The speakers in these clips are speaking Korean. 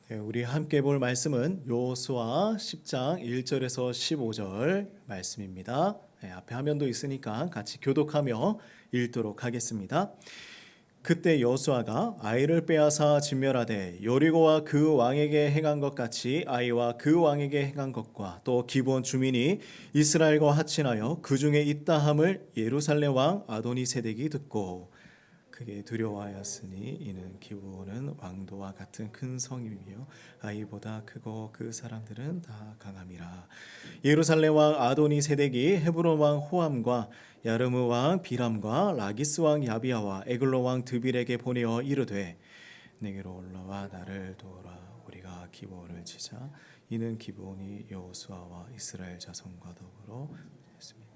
우리 함께 볼 말씀은 여호수아 10장 1절에서 15절 말씀입니다. 앞에 화면도 있으니까 같이 교독하며 읽도록 하겠습니다. 그때 여호수아가 아이를 빼앗아 진멸하되 여리고와 그 왕에게 행한 것 같이 아이와 그 왕에게 행한 것과 또 기브온 주민이 이스라엘과 합친하여 그 중에 있다함을 예루살렘 왕 아도니세덱이 듣고 크게 두려워하였으니 이는 기브온은 왕도와 같은 큰 성이며 아이보다 크고 그 사람들은 다 강함이라. 예루살렘 왕 아도니세덱이 헤브론 왕 호함과 야르무 왕 비람과 라기스 왕 야비야와 에글로 왕 드빌에게 보내어 이르되 내게로 올라와 나를 도우라. 우리가 기브온을 치자. 이는 기브온이 여호수아와 이스라엘 자손과 더불어 했습니다.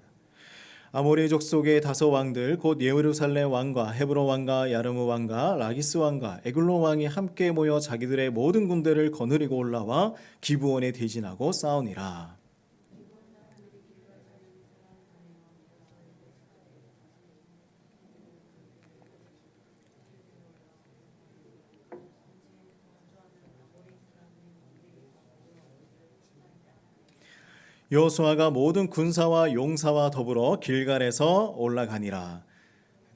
아모리 족속의 다섯 왕들 곧 예루살렘 왕과 헤브론 왕과 야르무 왕과 라기스 왕과 에글론 왕이 함께 모여 자기들의 모든 군대를 거느리고 올라와 기브온에 대진하고 싸우니라. 여호수아가 모든 군사와 용사와 더불어 길갈에서 올라가니라.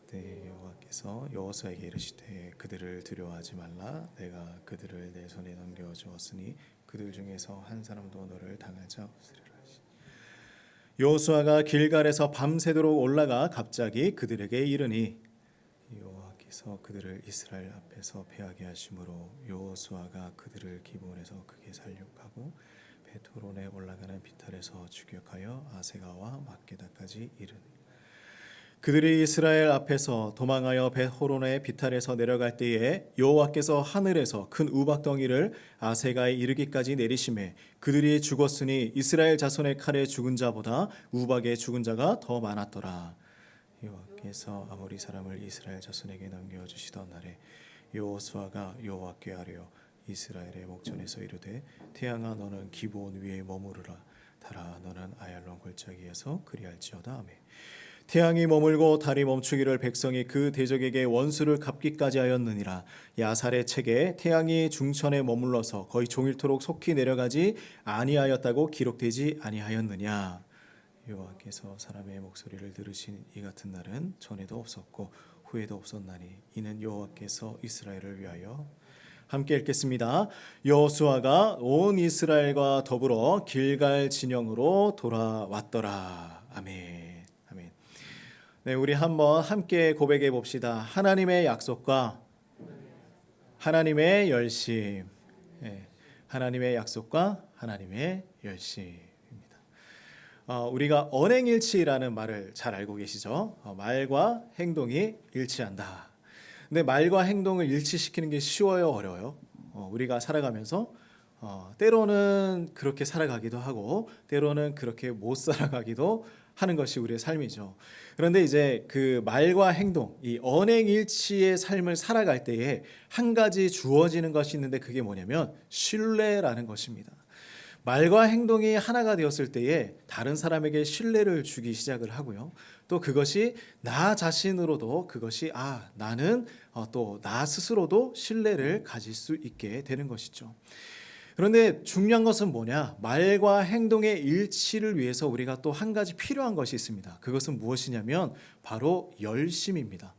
그때 여호와께서 여호수아에게 이르시되 그들을 두려워하지 말라. 내가 그들을 내 손에 넘겨 주었으니 그들 중에서 한 사람도 너를 당할 자 없으리라. 여호수아가 길갈에서 밤새도록 올라가 갑자기 그들에게 이르니 여호와께서 그들을 이스라엘 앞에서 패하게 하심으로 여호수아가 그들을 기브온에서 크게 살육하고 베토론에 올라가는 비탈에서 추격하여 아세가와 막게다까지 이르니 그들이 이스라엘 앞에서 도망하여 벳호론의 비탈에서 내려갈 때에 여호와께서 하늘에서 큰 우박덩이를 아세가에 이르기까지 내리심에 그들이 죽었으니 이스라엘 자손의 칼에 죽은 자보다 우박에 죽은 자가 더 많았더라. 여호와께서 아모리 사람을 이스라엘 자손에게 넘겨주시던 날에 여호수아가 여호와께 아뢰어 이스라엘의 목전에서 이르되 태양아 너는 기브온 위에 머무르라. 달아 너는 아얄론 골짜기에서 그리할지어다. 아멘. 태양이 머물고 달이 멈추기를 백성이 그 대적에게 원수를 갚기까지 하였느니라. 야살의 책에 태양이 중천에 머물러서 거의 종일토록 속히 내려가지 아니하였다고 기록되지 아니하였느냐. 여호와께서 사람의 목소리를 들으신 이 같은 날은 전에도 없었고 후에도 없었나니 이는 여호와께서 이스라엘을 위하여. 함께 읽겠습니다. 여호수아가 온 이스라엘과 더불어 길갈 진영으로 돌아왔더라. 아멘. 아멘. 네, 우리 한번 함께 고백해 봅시다. 하나님의 약속과 하나님의 열심. 네, 하나님의 약속과 하나님의 열심입니다. 우리가 언행일치라는 말을 잘 알고 계시죠? 말과 행동이 일치한다. 근데 말과 행동을 일치시키는 게 쉬워요, 어려워요? 우리가 살아가면서 때로는 그렇게 살아가기도 하고 때로는 그렇게 못 살아가기도 하는 것이 우리의 삶이죠. 그런데 이제 그 말과 행동, 이 언행일치의 삶을 살아갈 때에 한 가지 주어지는 것이 있는데 그게 뭐냐면 신뢰라는 것입니다. 말과 행동이 하나가 되었을 때에 다른 사람에게 신뢰를 주기 시작을 하고요. 또 그것이 나 자신으로도 그것이 나는 또 나 스스로도 신뢰를 가질 수 있게 되는 것이죠. 그런데 중요한 것은 뭐냐? 말과 행동의 일치를 위해서 우리가 또 한 가지 필요한 것이 있습니다. 그것은 무엇이냐면 바로 열심입니다.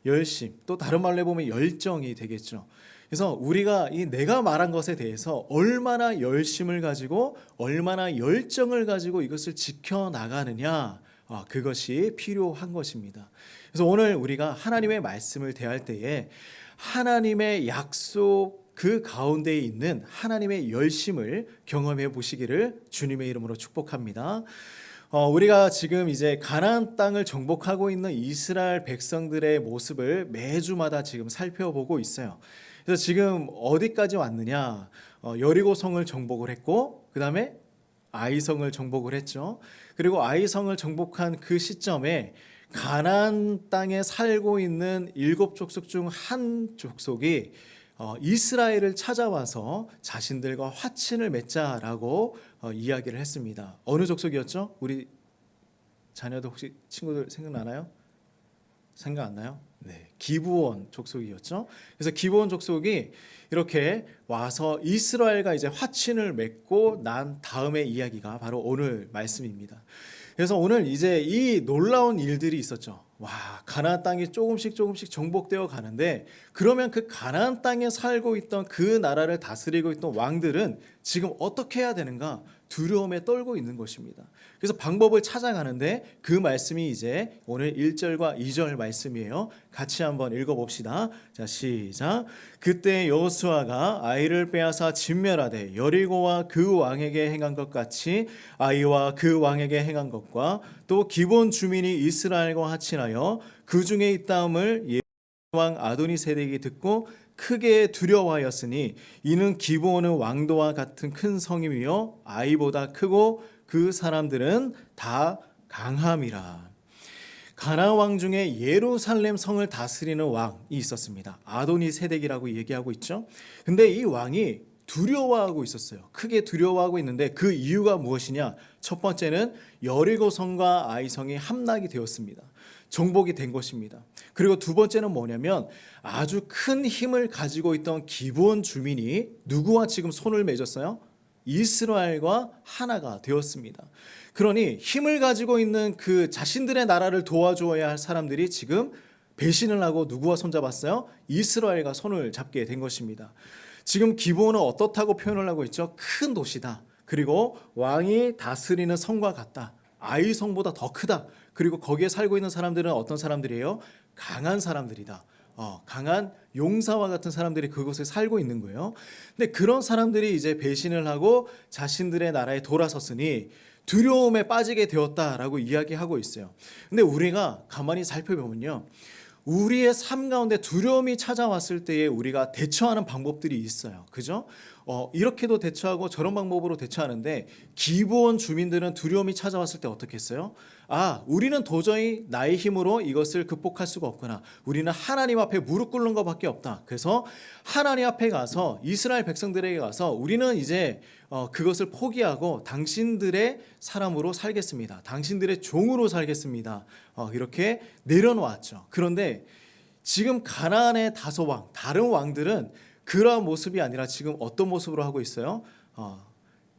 열심, 또 다른 말로 해보면 열정이 되겠죠. 그래서 우리가 이 내가 말한 것에 대해서 얼마나 열심을 가지고 얼마나 열정을 가지고 이것을 지켜나가느냐, 그것이 필요한 것입니다. 그래서 오늘 우리가 하나님의 말씀을 대할 때에 하나님의 약속 그 가운데에 있는 하나님의 열심을 경험해 보시기를 주님의 이름으로 축복합니다. 우리가 지금 이제 가나안 땅을 정복하고 있는 이스라엘 백성들의 모습을 매주마다 지금 살펴보고 있어요. 그래서 지금 어디까지 왔느냐? 여리고성을 정복을 했고 그 다음에 아이성을 정복을 했죠. 그리고 아이성을 정복한 그 시점에 가나안 땅에 살고 있는 7족속 중 한 족속이 이스라엘을 찾아와서 자신들과 화친을 맺자라고 이야기를 했습니다. 어느 족속이었죠? 우리 자녀들 혹시 친구들 생각나나요? 생각 안 나요? 네, 기브온 족속이었죠. 그래서 기브온 족속이 이렇게 와서 이스라엘과 이제 화친을 맺고 난 다음의 이야기가 바로 오늘 말씀입니다. 그래서 오늘 이제 이 놀라운 일들이 있었죠. 와, 가나안 땅이 조금씩 정복되어 가는데, 그러면 그 가나안 땅에 살고 있던 그 나라를 다스리고 있던 왕들은 지금 어떻게 해야 되는가 두려움에 떨고 있는 것입니다. 그래서 방법을 찾아가는데 그 말씀이 이제 오늘 1절과 2절 말씀이에요. 같이 한번 읽어봅시다. 자, 시작. 그때 여호수아가 아이를 빼앗아 진멸하되 여리고와 그 왕에게 행한 것 같이 아이와 그 왕에게 행한 것과 또 기본 주민이 이스라엘과 하친하여 그 중에 있다함을 왕 아도니세덱이 듣고 크게 두려워하였으니 이는 기브온은 왕도와 같은 큰 성임이요 아이보다 크고 그 사람들은 다 강함이라. 가나안 왕 중에 예루살렘 성을 다스리는 왕이 있었습니다. 아도니세덱이라고 얘기하고 있죠. 근데 이 왕이 두려워하고 있었어요. 크게 두려워하고 있는데 그 이유가 무엇이냐? 첫 번째는 여리고 성과 아이 성이 함락이 되었습니다. 정복이 된 것입니다. 그리고 두 번째는 뭐냐면 아주 큰 힘을 가지고 있던 기브온 주민이 누구와 지금 손을 맺었어요? 이스라엘과 하나가 되었습니다. 그러니 힘을 가지고 있는 그 자신들의 나라를 도와줘야 할 사람들이 지금 배신을 하고 누구와 손잡았어요? 이스라엘과 손을 잡게 된 것입니다. 지금 기브온은 어떻다고 표현을 하고 있죠? 큰 도시다. 그리고 왕이 다스리는 성과 같다. 아이 성보다 더 크다. 그리고 거기에 살고 있는 사람들은 어떤 사람들이에요? 강한 사람들이다. 강한 용사와 같은 사람들이 그곳에 살고 있는 거예요. 근데 그런 사람들이 이제 배신을 하고 자신들의 나라에 돌아섰으니 두려움에 빠지게 되었다라고 이야기하고 있어요. 근데 우리가 가만히 살펴보면요, 우리의 삶 가운데 두려움이 찾아왔을 때에 우리가 대처하는 방법들이 있어요. 그죠? 이렇게도 대처하고 저런 방법으로 대처하는데, 기브온 주민들은 두려움이 찾아왔을 때 어떻게 했어요? 우리는 도저히 나의 힘으로 이것을 극복할 수가 없구나. 우리는 하나님 앞에 무릎 꿇는 것밖에 없다. 그래서 하나님 앞에 가서 이스라엘 백성들에게 가서 우리는 이제 그것을 포기하고 당신들의 사람으로 살겠습니다. 당신들의 종으로 살겠습니다. 이렇게 내려놓았죠. 그런데 지금 가나안의 다소왕, 다른 왕들은 그러한 모습이 아니라 지금 어떤 모습으로 하고 있어요?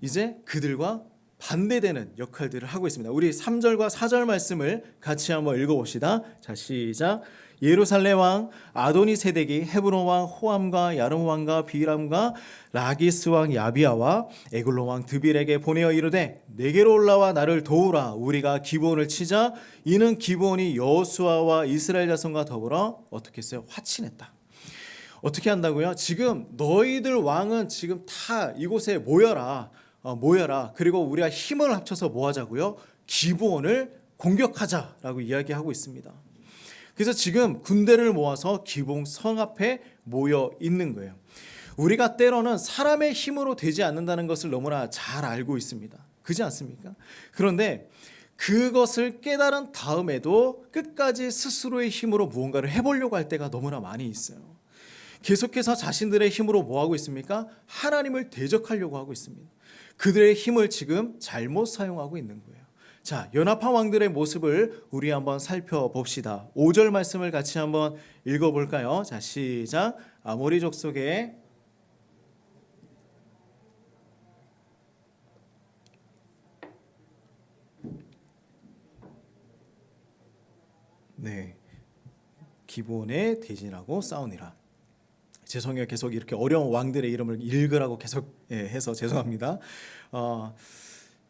이제 그들과 반대되는 역할들을 하고 있습니다. 우리 3절과 4절 말씀을 같이 한번 읽어봅시다. 자, 시작. 예루살렘 왕 아도니세덱이 헤브론 왕 호암과 야름 왕과 비람과 라기스 왕 야비아와 에글론 왕 드빌에게 보내어 이르되 내게로 올라와 나를 도우라. 우리가 기브온을 치자. 이는 기브온이 여호수아와 이스라엘 자손과 더불어 어떻게 했어요? 화친했다. 어떻게 한다고요? 지금 너희들 왕은 지금 다 이곳에 모여라. 그리고 우리가 힘을 합쳐서 뭐 하자고요? 기브온을 공격하자라고 이야기하고 있습니다. 그래서 지금 군대를 모아서 기브온 성 앞에 모여 있는 거예요. 우리가 때로는 사람의 힘으로 되지 않는다는 것을 너무나 잘 알고 있습니다. 그렇지 않습니까? 그런데 그것을 깨달은 다음에도 끝까지 스스로의 힘으로 무언가를 해보려고 할 때가 너무나 많이 있어요. 계속해서 자신들의 힘으로 뭐 하고 있습니까? 하나님을 대적하려고 하고 있습니다. 그들의 힘을 지금 잘못 사용하고 있는 거예요. 자, 연합한 왕들의 모습을 우리 한번 살펴봅시다. 5절 말씀을 같이 한번 읽어볼까요? 자, 시작. 아모리 족속의 기브온에 대진하고 싸우니라. 죄송해요. 계속 이렇게 어려운 왕들의 이름을 읽으라고 계속 해서 죄송합니다.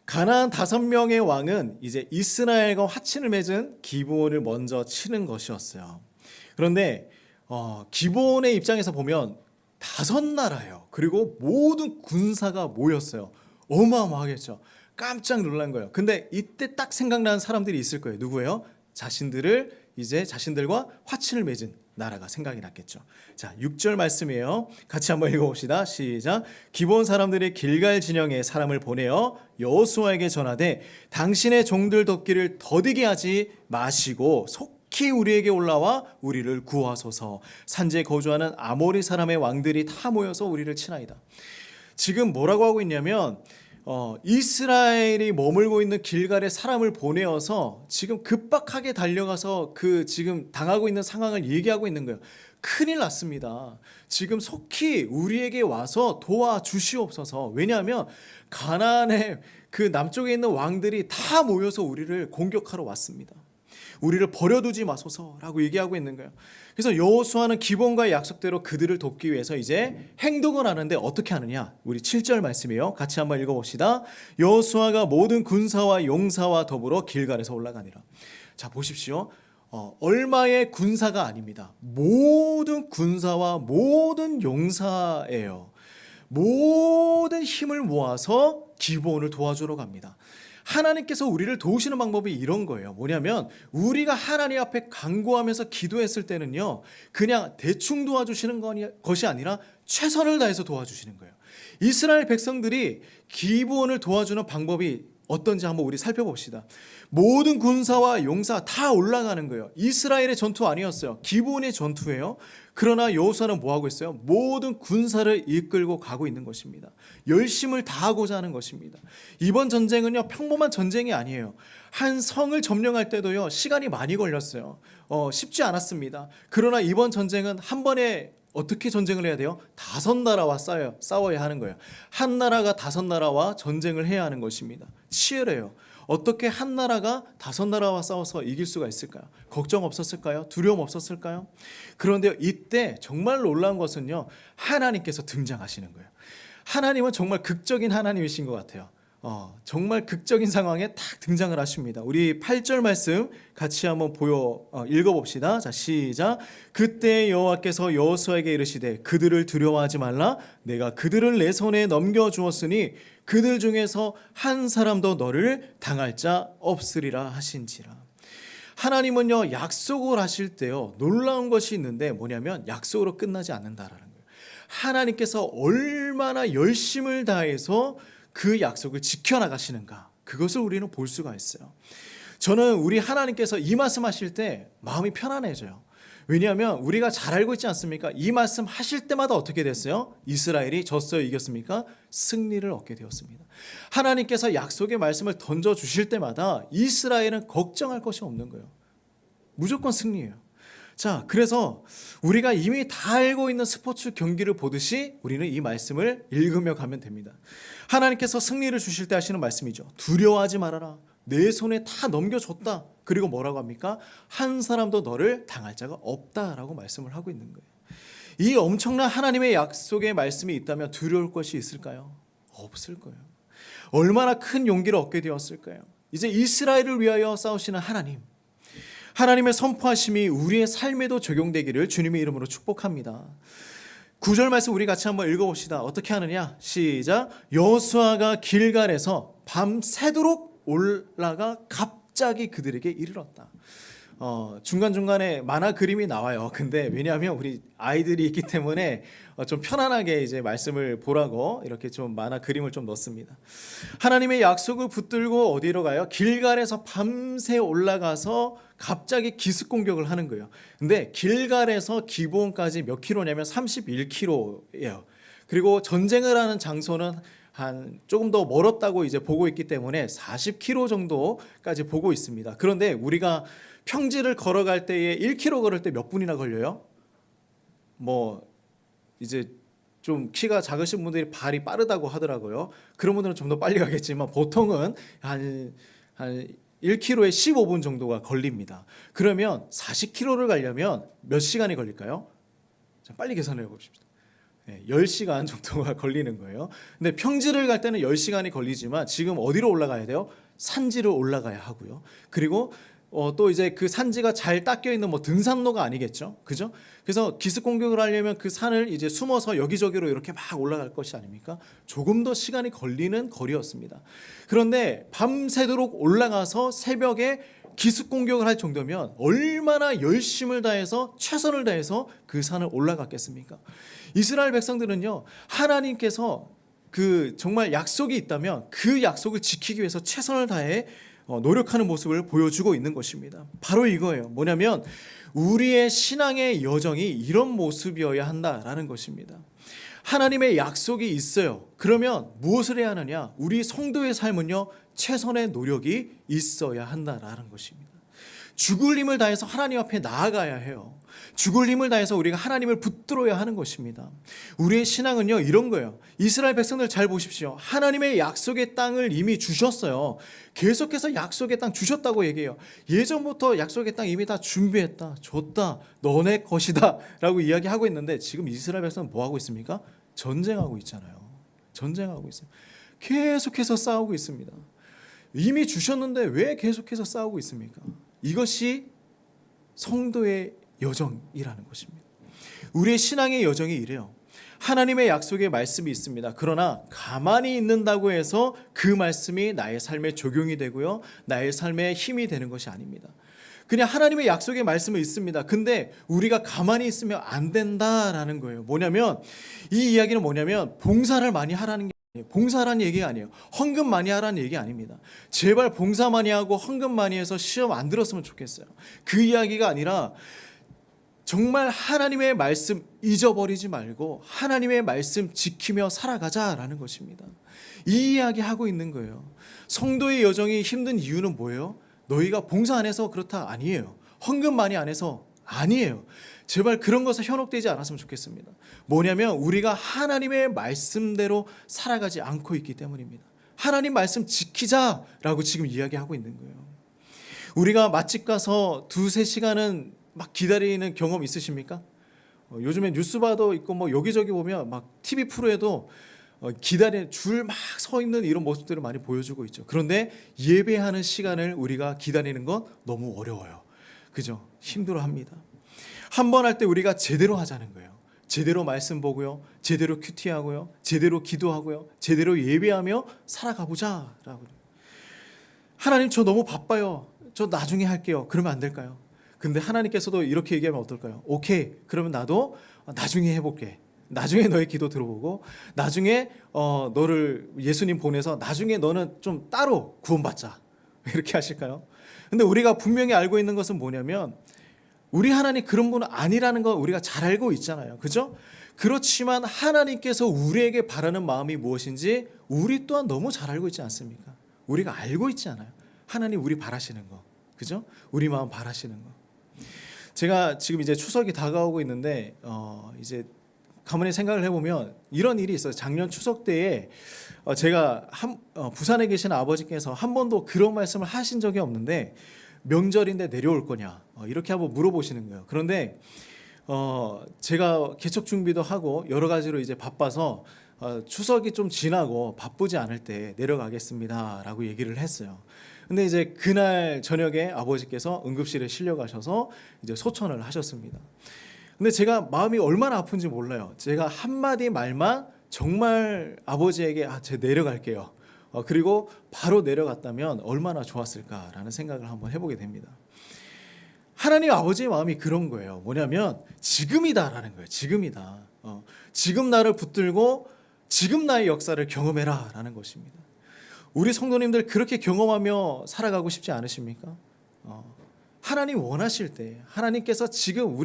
가나안 5명의 왕은 이제 이스라엘과 화친을 맺은 기브온을 먼저 치는 것이었어요. 그런데 기브온의 입장에서 보면 5나라예요. 그리고 모든 군사가 모였어요. 어마어마하겠죠. 깜짝 놀란 거예요. 근데 이때 딱 생각나는 사람들이 있을 거예요. 누구예요? 자신들과 화친을 맺은 나라가 생각이 났겠죠. 자, 6절 말씀이에요. 같이 한번 읽어봅시다. 시작. 기브온 사람들이 길갈 진영에 사람을 보내어 여호수아에게 전하되 당신의 종들 돕기를 더디게 하지 마시고 속히 우리에게 올라와 우리를 구하소서. 산지에 거주하는 아모리 사람의 왕들이 다 모여서 우리를 치나이다. 지금 뭐라고 하고 있냐면 이스라엘이 머물고 있는 길갈에 사람을 보내어서 지금 급박하게 달려가서 그 지금 당하고 있는 상황을 얘기하고 있는 거예요. 큰일 났습니다. 지금 속히 우리에게 와서 도와주시옵소서. 왜냐하면 가나안의 그 남쪽에 있는 왕들이 다 모여서 우리를 공격하러 왔습니다. 우리를 버려두지 마소서라고 얘기하고 있는 거예요. 그래서 여호수아는 기본과의 약속대로 그들을 돕기 위해서 이제 행동을 하는데 어떻게 하느냐? 우리 7절 말씀이에요. 같이 한번 읽어봅시다. 여호수아가 모든 군사와 용사와 더불어 길갈에서 올라가니라. 자, 보십시오. 얼마의 군사가 아닙니다. 모든 군사와 모든 용사예요. 모든 힘을 모아서 기브온을 도와주러 갑니다. 하나님께서 우리를 도우시는 방법이 이런 거예요. 뭐냐면 우리가 하나님 앞에 간구하면서 기도했을 때는요, 그냥 대충 도와주시는 것이 아니라 최선을 다해서 도와주시는 거예요. 이스라엘 백성들이 기브온을 도와주는 방법이 어떤지 한번 우리 살펴봅시다. 모든 군사와 용사 다 올라가는 거예요. 이스라엘의 전투 아니었어요. 기브온의 전투예요. 그러나 여호수아는 뭐 하고 있어요? 모든 군사를 이끌고 가고 있는 것입니다. 열심을 다하고자 하는 것입니다. 이번 전쟁은요, 평범한 전쟁이 아니에요. 한 성을 점령할 때도요, 시간이 많이 걸렸어요. 쉽지 않았습니다. 그러나 이번 전쟁은 한 번에 어떻게 전쟁을 해야 돼요? 5나라와 싸워야 하는 거예요. 한 나라가 5나라와 전쟁을 해야 하는 것입니다. 치열해요. 어떻게 한 나라가 5나라와 싸워서 이길 수가 있을까요? 걱정 없었을까요? 두려움 없었을까요? 그런데 이때 정말 놀라운 것은요, 하나님께서 등장하시는 거예요. 하나님은 정말 극적인 하나님이신 것 같아요. 정말 극적인 상황에 딱 등장을 하십니다. 우리 8절 말씀 같이 한번 읽어봅시다. 자, 시작. 그때 여호와께서 여호수아에게 이르시되 그들을 두려워하지 말라. 내가 그들을 내 손에 넘겨주었으니 그들 중에서 한 사람도 너를 당할 자 없으리라 하신지라. 하나님은요, 약속을 하실 때요, 놀라운 것이 있는데 뭐냐면 약속으로 끝나지 않는다라는 거예요. 하나님께서 얼마나 열심을 다해서 그 약속을 지켜나가시는가, 그것을 우리는 볼 수가 있어요. 저는 우리 하나님께서 이 말씀하실 때 마음이 편안해져요. 왜냐하면 우리가 잘 알고 있지 않습니까? 이 말씀 하실 때마다 어떻게 됐어요? 이스라엘이 졌어요, 이겼습니까? 승리를 얻게 되었습니다. 하나님께서 약속의 말씀을 던져주실 때마다 이스라엘은 걱정할 것이 없는 거예요. 무조건 승리예요. 자, 그래서 우리가 이미 다 알고 있는 스포츠 경기를 보듯이 우리는 이 말씀을 읽으며 가면 됩니다. 하나님께서 승리를 주실 때 하시는 말씀이죠. 두려워하지 말아라. 내 손에 다 넘겨줬다. 그리고 뭐라고 합니까? 한 사람도 너를 당할 자가 없다라고 말씀을 하고 있는 거예요. 이 엄청난 하나님의 약속의 말씀이 있다면 두려울 것이 있을까요? 없을 거예요. 얼마나 큰 용기를 얻게 되었을까요? 이제 이스라엘을 위하여 싸우시는 하나님, 하나님의 선포하심이 우리의 삶에도 적용되기를 주님의 이름으로 축복합니다. 9절 말씀 우리 같이 한번 읽어봅시다. 어떻게 하느냐? 시작. 여호수아가 길갈에서 밤새도록 올라가 갑자기 그들에게 이르렀다. 중간중간에 만화 그림이 나와요. 근데 왜냐하면 우리 아이들이 있기 때문에 좀 편안하게 이제 말씀을 보라고 이렇게 좀 만화 그림을 좀 넣습니다. 하나님의 약속을 붙들고 어디로 가요? 길갈에서 밤새 올라가서 갑자기 기습 공격을 하는 거예요. 근데 길갈에서 기브온까지 몇 킬로냐면 31킬로예요. 그리고 전쟁을 하는 장소는 한 조금 더 멀었다고 이제 보고 있기 때문에 40km 정도까지 보고 있습니다. 그런데 우리가 평지를 걸어갈 때에 1km 걸을 때 몇 분이나 걸려요? 뭐 이제 좀 키가 작으신 분들이 발이 빠르다고 하더라고요. 그런 분들은 좀 더 빨리 가겠지만 보통은 한 1km에 15분 정도가 걸립니다. 그러면 40km를 가려면 몇 시간이 걸릴까요? 자, 빨리 계산해 봅시다. 10시간 정도가 걸리는 거예요. 근데 평지를 갈 때는 10시간이 걸리지만 지금 어디로 올라가야 돼요? 산지를 올라가야 하고요. 그리고 또 이제 그 산지가 잘 닦여 있는 뭐 등산로가 아니겠죠, 그죠? 그래서 기습 공격을 하려면 그 산을 이제 숨어서 여기저기로 이렇게 막 올라갈 것이 아닙니까? 조금 더 시간이 걸리는 거리였습니다. 그런데 밤새도록 올라가서 새벽에 기습 공격을 할 정도면 얼마나 열심을 다해서 최선을 다해서 그 산을 올라갔겠습니까? 이스라엘 백성들은요, 하나님께서 그 정말 약속이 있다면 그 약속을 지키기 위해서 최선을 다해 노력하는 모습을 보여주고 있는 것입니다. 바로 이거예요. 뭐냐면 우리의 신앙의 여정이 이런 모습이어야 한다라는 것입니다. 하나님의 약속이 있어요. 그러면 무엇을 해야 하느냐? 우리 성도의 삶은요, 최선의 노력이 있어야 한다라는 것입니다. 죽을 힘을 다해서 하나님 앞에 나아가야 해요. 죽을 힘을 다해서 우리가 하나님을 붙들어야 하는 것입니다. 우리의 신앙은요, 이런 거예요. 이스라엘 백성들 잘 보십시오. 하나님의 약속의 땅을 이미 주셨어요. 계속해서 약속의 땅 주셨다고 얘기해요. 예전부터 약속의 땅 이미 다 준비했다, 줬다, 너네 것이다 라고 이야기하고 있는데, 지금 이스라엘 백성은 뭐 하고 있습니까? 전쟁하고 있잖아요. 전쟁하고 있어요. 계속해서 싸우고 있습니다. 이미 주셨는데 왜 계속해서 싸우고 있습니까? 이것이 성도의 여정이라는 것입니다. 우리의 신앙의 여정이 이래요. 하나님의 약속의 말씀이 있습니다. 그러나 가만히 있는다고 해서 그 말씀이 나의 삶에 적용이 되고요, 나의 삶에 힘이 되는 것이 아닙니다. 그냥 하나님의 약속의 말씀은 있습니다. 근데 우리가 가만히 있으면 안 된다라는 거예요. 뭐냐면, 이 이야기는 뭐냐면 봉사를 많이 하라는 게 아니에요. 봉사라는 얘기가 아니에요. 헌금 많이 하라는 얘기 아닙니다. 제발 봉사 많이 하고 헌금 많이 해서 시험 안 들었으면 좋겠어요. 그 이야기가 아니라 정말 하나님의 말씀 잊어버리지 말고 하나님의 말씀 지키며 살아가자라는 것입니다. 이 이야기 하고 있는 거예요. 성도의 여정이 힘든 이유는 뭐예요? 너희가 봉사 안 해서 그렇다? 아니에요. 헌금 많이 안 해서? 아니에요. 제발 그런 것에 현혹되지 않았으면 좋겠습니다. 뭐냐면 우리가 하나님의 말씀대로 살아가지 않고 있기 때문입니다. 하나님 말씀 지키자라고 지금 이야기하고 있는 거예요. 우리가 맛집 가서 2-3시간은 막 기다리는 경험 있으십니까? 요즘에 뉴스바도 있고 뭐 여기저기 보면 막 TV 프로에도 기다리는 줄 막 서 있는 이런 모습들을 많이 보여주고 있죠. 그런데 예배하는 시간을 우리가 기다리는 건 너무 어려워요. 그죠? 힘들어합니다. 한 번 할 때 우리가 제대로 하자는 거예요. 제대로 말씀 보고요, 제대로 큐티하고요, 제대로 기도하고요, 제대로 예배하며 살아가 보자라고. 하나님, 저 너무 바빠요. 저 나중에 할게요. 그러면 안 될까요? 근데 하나님께서도 이렇게 얘기하면 어떨까요? 오케이, 그러면 나도 나중에 해볼게. 나중에 너의 기도 들어보고, 나중에 너를 예수님 보내서 나중에 너는 좀 따로 구원받자. 이렇게 하실까요? 근데 우리가 분명히 알고 있는 것은 뭐냐면, 우리 하나님 그런 분은 아니라는 거 우리가 잘 알고 있잖아요. 그죠? 그렇지만 하나님께서 우리에게 바라는 마음이 무엇인지 우리 또한 너무 잘 알고 있지 않습니까? 우리가 알고 있지 않아요. 하나님 우리 바라시는 거. 그죠? 우리 마음 바라시는 거. 제가 지금 이제 추석이 다가오고 있는데 이제 가만히 생각을 해보면 이런 일이 있어요. 작년 추석 때에 제가 부산에 계신 아버지께서 한 번도 그런 말씀을 하신 적이 없는데, 명절인데 내려올 거냐 이렇게 한번 물어보시는 거예요. 그런데 제가 개척 준비도 하고 여러 가지로 이제 바빠서 추석이 좀 지나고 바쁘지 않을 때 내려가겠습니다라고 얘기를 했어요. 근데 이제 그날 저녁에 아버지께서 응급실에 실려 가셔서 이제 소천을 하셨습니다. 근데 제가 마음이 얼마나 아픈지 몰라요. 제가 한마디 말만 정말 아버지에게 제가 내려갈게요. 그리고 바로 내려갔다면 얼마나 좋았을까라는 생각을 한번 해보게 됩니다. 하나님 아버지의 마음이 그런 거예요. 뭐냐면 지금이다라는 거예요. 지금이다. 지금 나를 붙들고 지금 나의 역사를 경험해라라는 것입니다. 우리 성도님들 그렇게 경험하며 살아가고 싶지 않으십니까? 하나님 원하실 때, 하나님께서 지금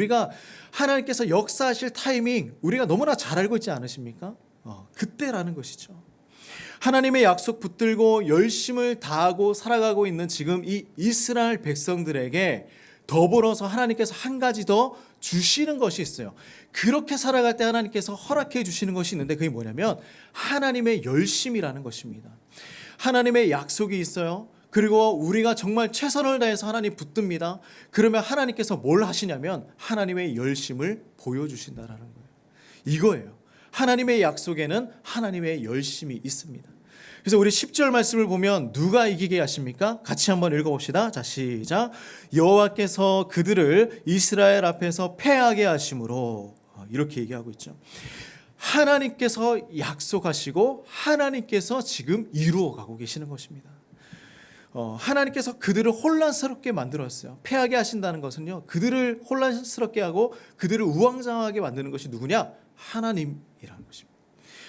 하나님께서 역사하실 타이밍 우리가 너무나 잘 알고 있지 않으십니까? 그때라는 것이죠. 하나님의 약속 붙들고 열심을 다하고 살아가고 있는 지금 이 이스라엘 백성들에게 더불어서 하나님께서 한 가지 더 주시는 것이 있어요. 그렇게 살아갈 때 하나님께서 허락해 주시는 것이 있는데, 그게 뭐냐면 하나님의 열심이라는 것입니다. 하나님의 약속이 있어요. 그리고 우리가 정말 최선을 다해서 하나님 붙듭니다. 그러면 하나님께서 뭘 하시냐면 하나님의 열심을 보여주신다라는 거예요. 이거예요. 하나님의 약속에는 하나님의 열심이 있습니다. 그래서 우리 10절 말씀을 보면 누가 이기게 하십니까? 같이 한번 읽어봅시다. 자, 시작. 여호와께서 그들을 이스라엘 앞에서 패하게 하심으로, 이렇게 얘기하고 있죠. 하나님께서 약속하시고 하나님께서 지금 이루어가고 계시는 것입니다. 하나님께서 그들을 혼란스럽게 만들었어요. 패하게 하신다는 것은요, 그들을 혼란스럽게 하고 그들을 우왕좌왕하게 만드는 것이 누구냐? 하나님이라는 것입니다.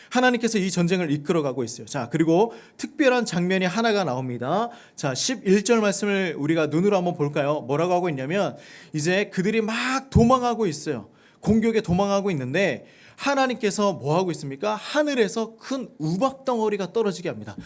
하나님께서 이 전쟁을 이끌어가고 있어요. 자, 그리고 특별한 장면이 하나가 나옵니다. 자, 11절 말씀을 우리가 눈으로 한번 볼까요? 뭐라고 하고 있냐면, 이제 그들이 막 도망하고 있어요. 공격에 도망하고 있는데 하나님께서 뭐 하고 있습니까? 하늘에서 큰 우박 덩어리가 떨어지게 합니다.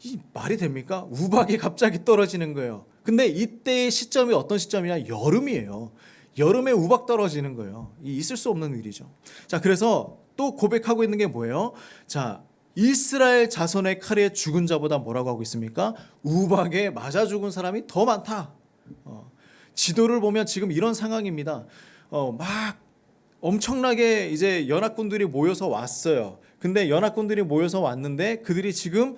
이 말이 됩니까? 우박이 갑자기 떨어지는 거예요. 근데 이때의 시점이 어떤 시점이냐? 여름이에요. 여름에 우박 떨어지는 거예요. 있을 수 없는 일이죠. 자, 그래서 또 고백하고 있는 게 뭐예요? 자, 이스라엘 자손의 칼에 죽은 자보다 뭐라고 하고 있습니까? 우박에 맞아 죽은 사람이 더 많다. 지도를 보면 지금 이런 상황입니다. 막 엄청나게 이제 연합군들이 모여서 왔어요. 근데 연합군들이 모여서 왔는데 그들이 지금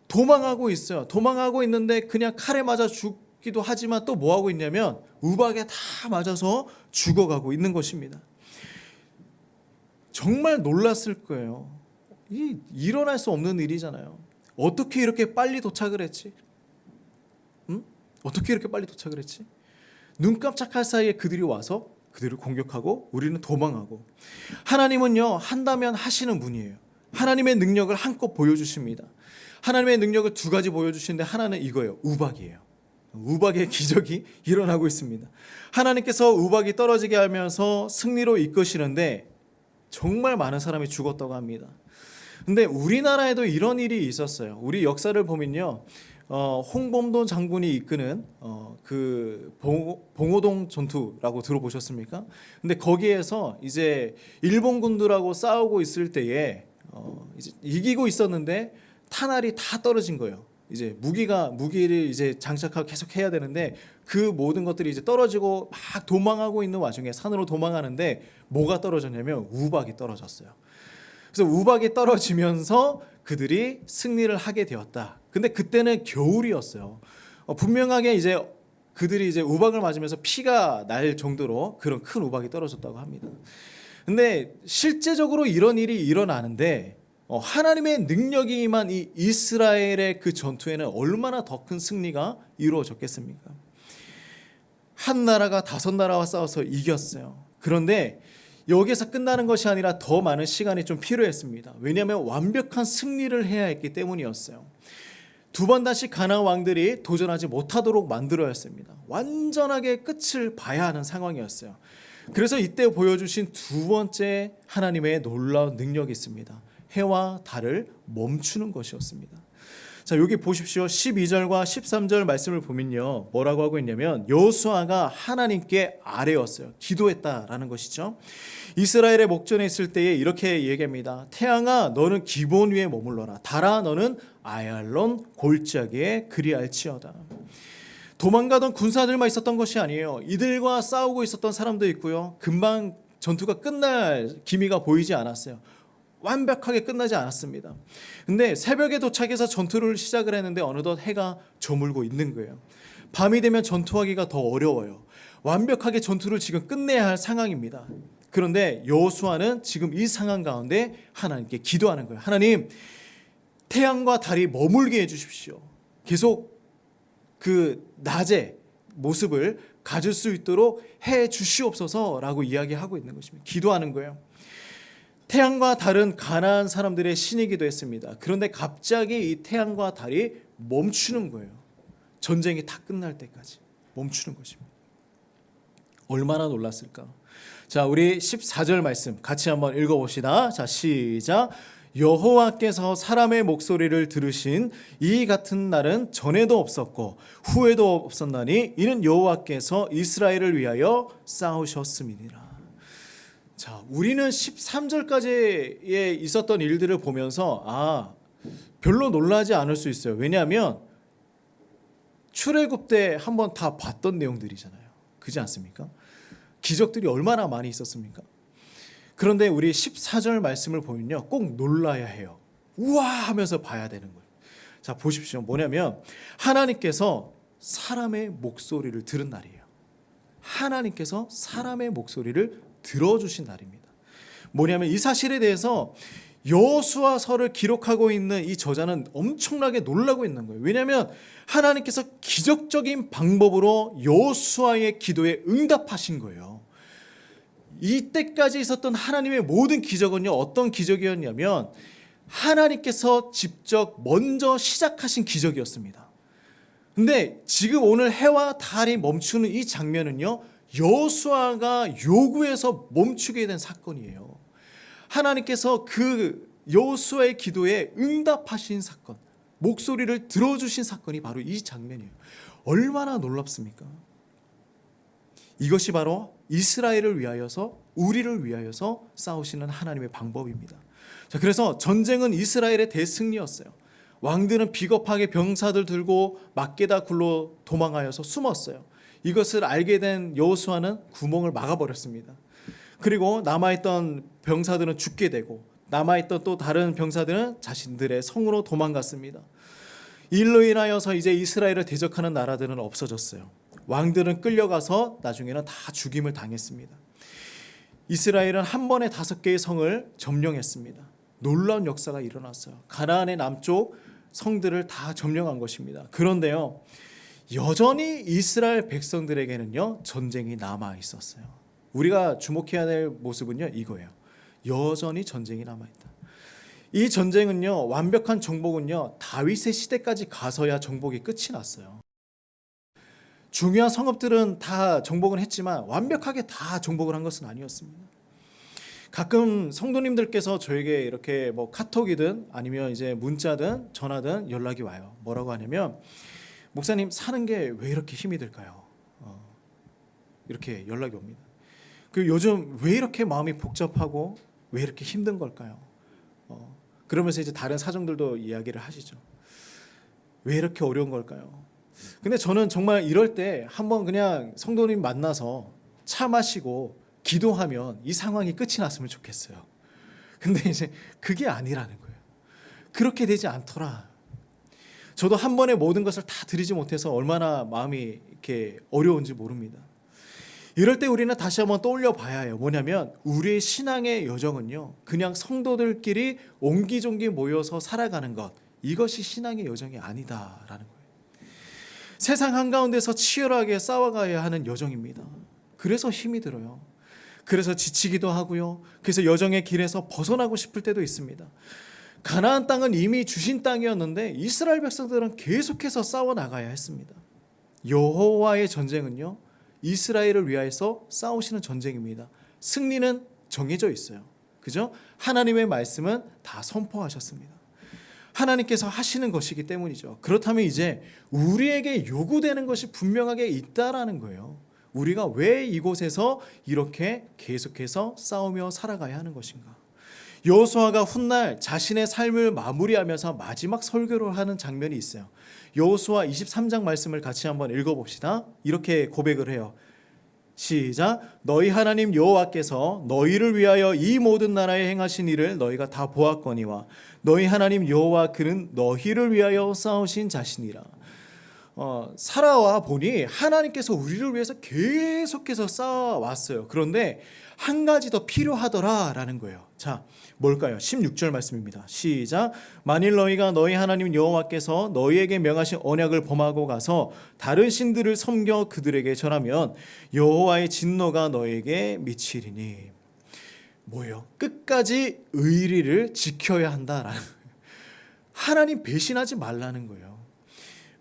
도망하고 있어요. 도망하고 있는데 그냥 칼에 맞아 죽기도 하지만 또 뭐 하고 있냐면 우박에 다 맞아서 죽어가고 있는 것입니다. 정말 놀랐을 거예요. 일어날 수 없는 일이잖아요. 어떻게 이렇게 빨리 도착을 했지? 응? 어떻게 이렇게 빨리 도착을 했지? 눈 깜짝할 사이에 그들이 와서 그들을 공격하고 우리는 도망하고. 하나님은요, 한다면 하시는 분이에요. 하나님의 능력을 한껏 보여주십니다. 하나님의 능력을 두 가지 보여주시는데 하나는 이거예요. 우박이에요. 우박의 기적이 일어나고 있습니다. 하나님께서 우박이 떨어지게 하면서 승리로 이끄시는데 정말 많은 사람이 죽었다고 합니다. 근데 우리나라에도 이런 일이 있었어요. 우리 역사를 보면요, 홍범도 장군이 이끄는 그 봉오동 전투라고 들어보셨습니까? 근데 거기에서 이제 일본군들하고 싸우고 있을 때에 이제 이기고 있었는데 탄알이 다 떨어진 거예요. 이제 무기를 이제 장착하고 계속 해야 되는데 그 모든 것들이 이제 떨어지고 막 도망하고 있는 와중에 산으로 도망하는데 뭐가 떨어졌냐면 우박이 떨어졌어요. 그래서 우박이 떨어지면서 그들이 승리를 하게 되었다. 근데 그때는 겨울이었어요. 분명하게 이제 그들이 이제 우박을 맞으면서 피가 날 정도로 그런 큰 우박이 떨어졌다고 합니다. 근데 실제적으로 이런 일이 일어나는데 하나님의 능력이 임한 이 이스라엘의 그 전투에는 얼마나 더 큰 승리가 이루어졌겠습니까? 한 나라가 다섯 나라와 싸워서 이겼어요. 그런데 여기서 끝나는 것이 아니라 더 많은 시간이 좀 필요했습니다. 왜냐하면 완벽한 승리를 해야 했기 때문이었어요. 두 번 다시 가나안 왕들이 도전하지 못하도록 만들어야 했습니다. 완전하게 끝을 봐야 하는 상황이었어요. 그래서 이때 보여주신 두 번째 하나님의 놀라운 능력이 있습니다. 해와 달을 멈추는 것이었습니다. 자, 여기 보십시오. 12절과 13절 말씀을 보면요, 뭐라고 하고 있냐면 여호수아가 하나님께 아뢰었어요. 기도했다라는 것이죠. 이스라엘의 목전에 있을 때에 이렇게 얘기합니다. 태양아, 너는 기본 위에 머물러라. 달아, 너는 아얄론 골짜기에 그리할지어다. 도망가던 군사들만 있었던 것이 아니에요. 이들과 싸우고 있었던 사람도 있고요. 금방 전투가 끝날 기미가 보이지 않았어요. 완벽하게 끝나지 않았습니다. 근데 새벽에 도착해서 전투를 시작을 했는데 어느덧 해가 저물고 있는 거예요. 밤이 되면 전투하기가 더 어려워요. 완벽하게 전투를 지금 끝내야 할 상황입니다. 그런데 여호수아는 지금 이 상황 가운데 하나님께 기도하는 거예요. 하나님, 태양과 달이 머물게 해주십시오. 계속 그 낮의 모습을 가질 수 있도록 해 주시옵소서라고 이야기하고 있는 것입니다. 기도하는 거예요. 태양과 달은 가나안 사람들의 신이기도 했습니다. 그런데 갑자기 이 태양과 달이 멈추는 거예요. 전쟁이 다 끝날 때까지 멈추는 것입니다. 얼마나 놀랐을까? 자, 우리 14절 말씀 같이 한번 읽어봅시다. 자, 시작. 여호와께서 사람의 목소리를 들으신 이 같은 날은 전에도 없었고 후에도 없었나니 이는 여호와께서 이스라엘을 위하여 싸우셨음이니라. 자, 우리는 13절까지에 있었던 일들을 보면서 별로 놀라지 않을 수 있어요. 왜냐하면 출애굽 때 한번 다 봤던 내용들이잖아요. 그렇지 않습니까? 기적들이 얼마나 많이 있었습니까? 그런데 우리 14절 말씀을 보면요, 꼭 놀라야 해요. 우와 하면서 봐야 되는 거예요. 자, 보십시오. 뭐냐면 하나님께서 사람의 목소리를 들은 날이에요. 하나님께서 사람의 목소리를 들어주신 날입니다. 뭐냐면 이 사실에 대해서 여호수아서를 기록하고 있는 이 저자는 엄청나게 놀라고 있는 거예요. 왜냐하면 하나님께서 기적적인 방법으로 여호수아의 기도에 응답하신 거예요. 이때까지 있었던 하나님의 모든 기적은요, 어떤 기적이었냐면 하나님께서 직접 먼저 시작하신 기적이었습니다. 근데 지금 오늘 해와 달이 멈추는 이 장면은요, 여호수아가 요구해서 멈추게 된 사건이에요. 하나님께서 그 여호수아의 기도에 응답하신 사건, 목소리를 들어주신 사건이 바로 이 장면이에요. 얼마나 놀랍습니까? 이것이 바로 이스라엘을 위하여서, 우리를 위하여서 싸우시는 하나님의 방법입니다. 자, 그래서 전쟁은 이스라엘의 대승리였어요. 왕들은 비겁하게 병사들 들고 막게다 굴로 도망하여서 숨었어요. 이것을 알게 된 여호수아는 구멍을 막아버렸습니다. 그리고 남아있던 병사들은 죽게 되고, 남아있던 또 다른 병사들은 자신들의 성으로 도망갔습니다. 일로 인하여서 이제 이스라엘을 대적하는 나라들은 없어졌어요. 왕들은 끌려가서 나중에는 다 죽임을 당했습니다. 이스라엘은 한 번에 5개의 성을 점령했습니다. 놀라운 역사가 일어났어요. 가나안의 남쪽 성들을 다 점령한 것입니다. 그런데요, 여전히 이스라엘 백성들에게는요, 전쟁이 남아 있었어요. 우리가 주목해야 될 모습은요, 이거예요. 여전히 전쟁이 남아 있다. 이 전쟁은요, 완벽한 정복은요, 다윗의 시대까지 가서야 정복이 끝이 났어요. 중요한 성읍들은 다 정복은 했지만 완벽하게 다 정복을 한 것은 아니었습니다. 가끔 성도님들께서 저에게 이렇게 뭐 카톡이든 아니면 이제 문자든 전화든 연락이 와요. 뭐라고 하냐면, 목사님 사는 게 왜 이렇게 힘이 들까요? 이렇게 연락이 옵니다. 그 요즘 왜 이렇게 마음이 복잡하고 왜 이렇게 힘든 걸까요? 그러면서 이제 다른 사정들도 이야기를 하시죠. 왜 이렇게 어려운 걸까요? 근데 저는 정말 이럴 때 한번 그냥 성도님 만나서 차 마시고 기도하면 이 상황이 끝이 났으면 좋겠어요. 근데 이제 그게 아니라는 거예요. 그렇게 되지 않더라. 저도 한 번에 모든 것을 다 드리지 못해서 얼마나 마음이 이렇게 어려운지 모릅니다. 이럴 때 우리는 다시 한번 떠올려 봐야 해요. 뭐냐면 우리의 신앙의 여정은요, 그냥 성도들끼리 옹기종기 모여서 살아가는 것, 이것이 신앙의 여정이 아니다라는 거예요. 세상 한가운데서 치열하게 싸워가야 하는 여정입니다. 그래서 힘이 들어요. 그래서 지치기도 하고요. 그래서 여정의 길에서 벗어나고 싶을 때도 있습니다. 가나안 땅은 이미 주신 땅이었는데 이스라엘 백성들은 계속해서 싸워 나가야 했습니다. 여호와의 전쟁은요, 이스라엘을 위하여서 싸우시는 전쟁입니다. 승리는 정해져 있어요. 그죠? 하나님의 말씀은 다 선포하셨습니다. 하나님께서 하시는 것이기 때문이죠. 그렇다면 이제 우리에게 요구되는 것이 분명하게 있다라는 거예요. 우리가 왜 이곳에서 이렇게 계속해서 싸우며 살아가야 하는 것인가? 여호수아가 훗날 자신의 삶을 마무리하면서 마지막 설교를 하는 장면이 있어요. 여호수아 23장 말씀을 같이 한번 읽어봅시다. 이렇게 고백을 해요. 시작. 너희 하나님 여호와께서 너희를 위하여 이 모든 나라에 행하신 일을 너희가 다 보았거니와 너희 하나님 여호와 그는 너희를 위하여 싸우신 자신이라. 살아와 보니 하나님께서 우리를 위해서 계속해서 싸워왔어요. 그런데 한 가지 더 필요하더라라는 거예요. 자, 뭘까요? 16절 말씀입니다. 시작. 만일 너희가 너희 하나님 여호와께서 너희에게 명하신 언약을 범하고 가서 다른 신들을 섬겨 그들에게 절하면 여호와의 진노가 너희에게 미치리니. 뭐예요? 끝까지 의리를 지켜야 한다라는 거예요. 하나님 배신하지 말라는 거예요.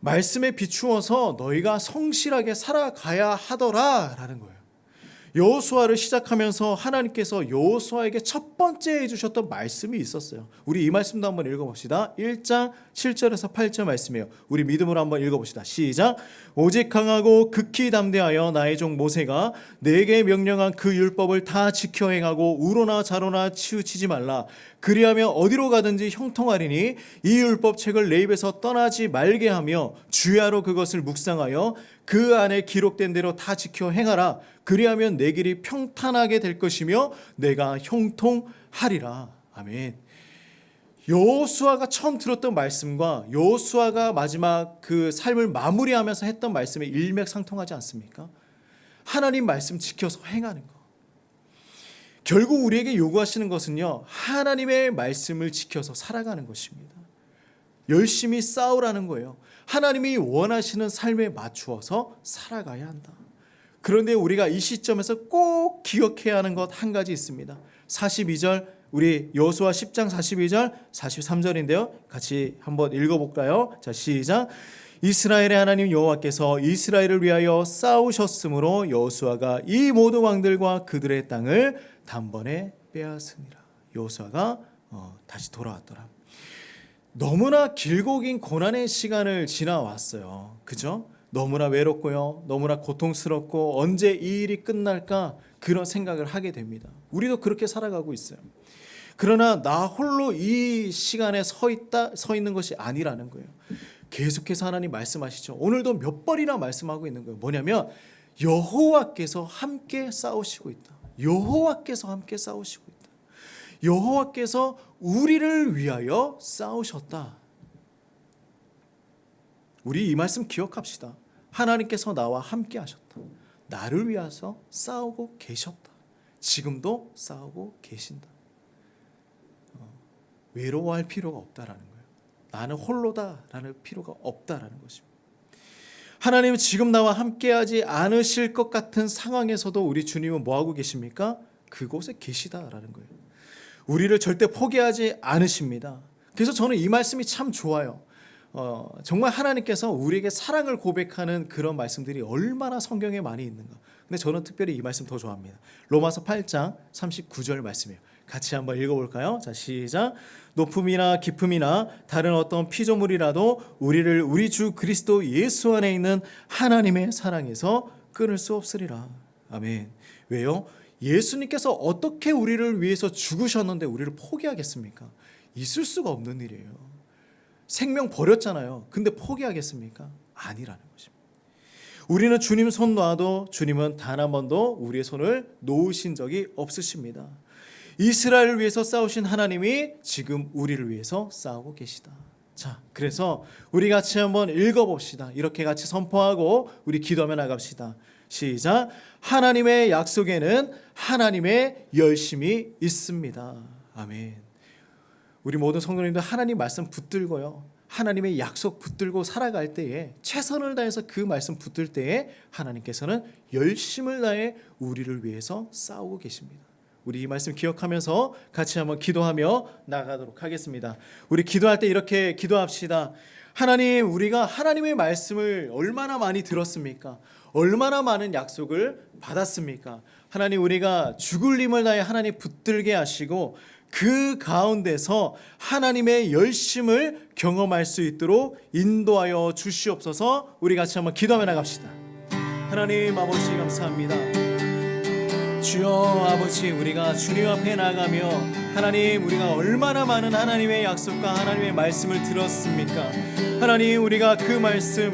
말씀에 비추어서 너희가 성실하게 살아가야 하더라라는 거예요. 여호수아를 시작하면서 하나님께서 여호수아에게 첫 번째 해주셨던 말씀이 있었어요. 우리 이 말씀도 한번 읽어봅시다. 1장 7절에서 8절 말씀이에요. 우리 믿음으로 한번 읽어봅시다. 시작. 오직 강하고 극히 담대하여 나의 종 모세가 내게 명령한 그 율법을 다 지켜 행하고 우로나 좌로나 치우치지 말라. 그리하면 어디로 가든지 형통하리니 이 율법책을 내 입에서 떠나지 말게 하며 주야로 그것을 묵상하여 그 안에 기록된 대로 다 지켜 행하라. 그리하면 내 길이 평탄하게 될 것이며 내가 형통하리라. 아멘. 여호수아가 처음 들었던 말씀과 여호수아가 마지막 그 삶을 마무리하면서 했던 말씀에 일맥상통하지 않습니까? 하나님 말씀 지켜서 행하는 것. 결국 우리에게 요구하시는 것은요, 하나님의 말씀을 지켜서 살아가는 것입니다. 열심히 싸우라는 거예요. 하나님이 원하시는 삶에 맞추어서 살아가야 한다. 그런데 우리가 이 시점에서 꼭 기억해야 하는 것 한 가지 있습니다. 42절, 우리 여호수아 10장 42절 43절인데요. 같이 한번 읽어볼까요? 자, 시작. 이스라엘의 하나님 여호와께서 이스라엘을 위하여 싸우셨으므로 여호수아가 이 모든 왕들과 그들의 땅을 단번에 빼앗으니라. 여호수아가 다시 돌아왔더라. 너무나 길고 긴 고난의 시간을 지나왔어요. 그죠? 너무나 외롭고요. 너무나 고통스럽고 언제 이 일이 끝날까 그런 생각을 하게 됩니다. 우리도 그렇게 살아가고 있어요. 그러나 나 홀로 이 시간에 서 있는 것이 아니라는 거예요. 계속해서 하나님 말씀하시죠. 오늘도 몇 번이나 말씀하고 있는 거예요. 뭐냐면 여호와께서 함께 싸우시고 있다. 여호와께서 함께 싸우시고 있다. 여호와께서 우리를 위하여 싸우셨다. 우리 이 말씀 기억합시다. 하나님께서 나와 함께 하셨다. 나를 위해서 싸우고 계셨다. 지금도 싸우고 계신다. 외로워할 필요가 없다라는 거예요. 나는 홀로다라는 필요가 없다라는 것입니다. 하나님은 지금 나와 함께하지 않으실 것 같은 상황에서도 우리 주님은 뭐하고 계십니까? 그곳에 계시다라는 거예요. 우리를 절대 포기하지 않으십니다. 그래서 저는 이 말씀이 참 좋아요. 정말 하나님께서 우리에게 사랑을 고백하는 그런 말씀들이 얼마나 성경에 많이 있는가. 근데 저는 특별히 이 말씀 더 좋아합니다. 로마서 8장 39절 말씀이에요. 같이 한번 읽어볼까요? 자, 시작. 높음이나 깊음이나 다른 어떤 피조물이라도 우리를 우리 주 그리스도 예수 안에 있는 하나님의 사랑에서 끊을 수 없으리라. 아멘. 왜요? 예수님께서 어떻게 우리를 위해서 죽으셨는데 우리를 포기하겠습니까? 있을 수가 없는 일이에요. 생명 버렸잖아요. 근데 포기하겠습니까? 아니라는 것입니다. 우리는 주님 손 놔도 주님은 단 한 번도 우리의 손을 놓으신 적이 없으십니다. 이스라엘을 위해서 싸우신 하나님이 지금 우리를 위해서 싸우고 계시다. 자, 그래서 우리 같이 한번 읽어봅시다. 이렇게 같이 선포하고 우리 기도하며 나갑시다. 시작. 하나님의 약속에는 하나님의 열심이 있습니다. 아멘. 우리 모든 성도님들 하나님 말씀 붙들고요. 하나님의 약속 붙들고 살아갈 때에 최선을 다해서 그 말씀 붙들 때에 하나님께서는 열심을 다해 우리를 위해서 싸우고 계십니다. 우리 이 말씀 기억하면서 같이 한번 기도하며 나가도록 하겠습니다. 우리 기도할 때 이렇게 기도합시다. 하나님, 우리가 하나님의 말씀을 얼마나 많이 들었습니까? 얼마나 많은 약속을 받았습니까? 하나님, 우리가 죽을 힘을 다해 하나님 붙들게 하시고 그 가운데서 하나님의 열심을 경험할 수 있도록 인도하여 주시옵소서. 우리 같이 한번 기도하며 나갑시다. 하나님 아버지 감사합니다. 주여 아버지, 우리가 주님 앞에 나가며 하나님, 우리가 얼마나 많은 하나님의 약속과 하나님의 말씀을 들었습니까? 하나님, 우리가 그 말씀,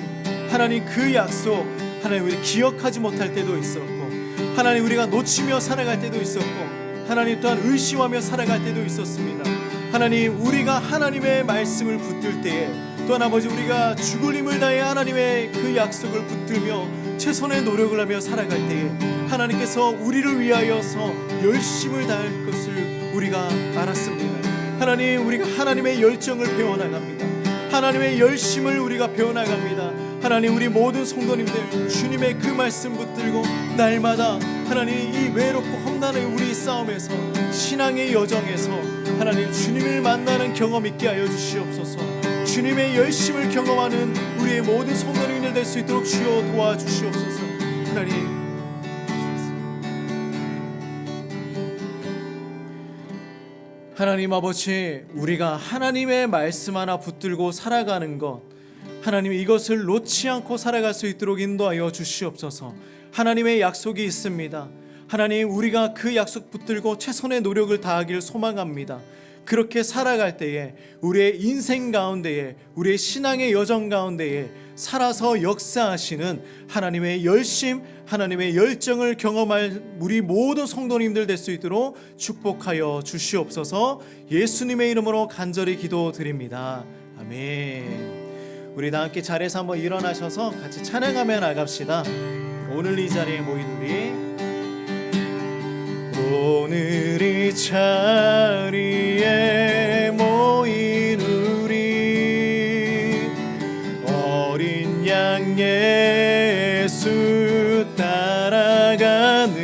하나님 그 약속, 하나님 우리 기억하지 못할 때도 있었고, 하나님 우리가 놓치며 살아갈 때도 있었고, 하나님 또한 의심하며 살아갈 때도 있었습니다. 하나님, 우리가 하나님의 말씀을 붙들 때에 또한 아버지, 우리가 죽을 힘을 다해 하나님의 그 약속을 붙들며 최선의 노력을 하며 살아갈 때에 하나님께서 우리를 위하여서 열심을 다할 것을 우리가 알았습니다. 하나님, 우리가 하나님의 열정을 배워나갑니다. 하나님의 열심을 우리가 배워나갑니다. 하나님, 우리 모든 성도님들 주님의 그 말씀 붙들고 날마다 하나님 이 외롭고 험난한 우리 싸움에서, 신앙의 여정에서 하나님 주님을 만나는 경험 있게 하여 주시옵소서. 주님의 열심을 경험하는 우리의 모든 성도님들 될 수 있도록 주여 도와주시옵소서. 하나님, 하나님 아버지, 우리가 하나님의 말씀 하나 붙들고 살아가는 것, 하나님 이것을 놓지 않고 살아갈 수 있도록 인도하여 주시옵소서. 하나님의 약속이 있습니다. 하나님, 우리가 그 약속 붙들고 최선의 노력을 다하기를 소망합니다. 그렇게 살아갈 때에 우리의 인생 가운데에, 우리의 신앙의 여정 가운데에 살아서 역사하시는 하나님의 열심, 하나님의 열정을 경험할 우리 모든 성도님들 될 수 있도록 축복하여 주시옵소서. 예수님의 이름으로 간절히 기도드립니다. 아멘. 우리 다 함께 자리에서 한번 일어나셔서 같이 찬양하며 나갑시다. 오늘 이 자리에 모인 오늘 이 자리에 모인 우리, 어린 양 예수 따라가는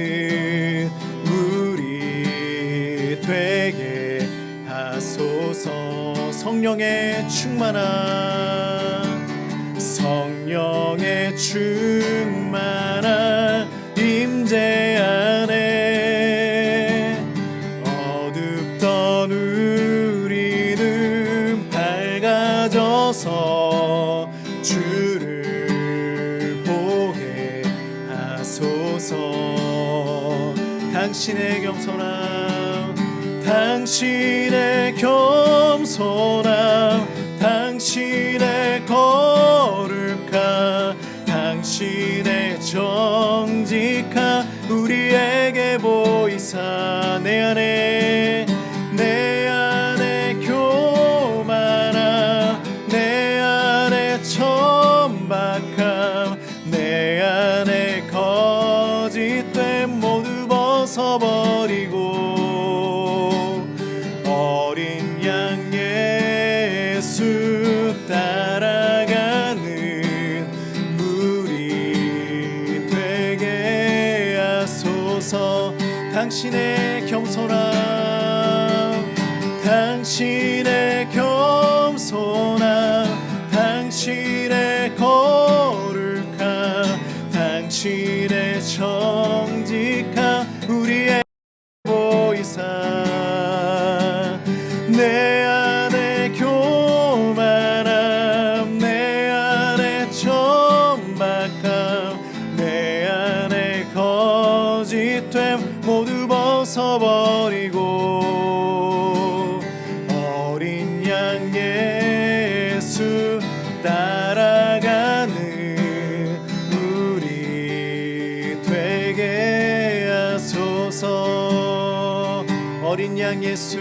우리 되게 하소서. 성령의 충만한 임재 안에 어둡던 하소서. 당신의 겸손함, 당신의 겸손함, 당신의 거룩함, 당신의 정직함 우리에게 보이사 내 안에 교만함, 내 안에 천박함, 내 안에 거짓됨 모두 벗어버리고 어린 양 예수 따라가는 우리 되게 하소서. 당신의 겸손함, 당신의 겸손함, 당신의 거룩함, 당신의 정직함 우리의 보이사 내 안에 교만함, 내 안에 천박함, 내 안에 거짓됨 모두 벗어버리고 어린 양 예수 따라가는 우리 되게 하소서. 어린 양 예수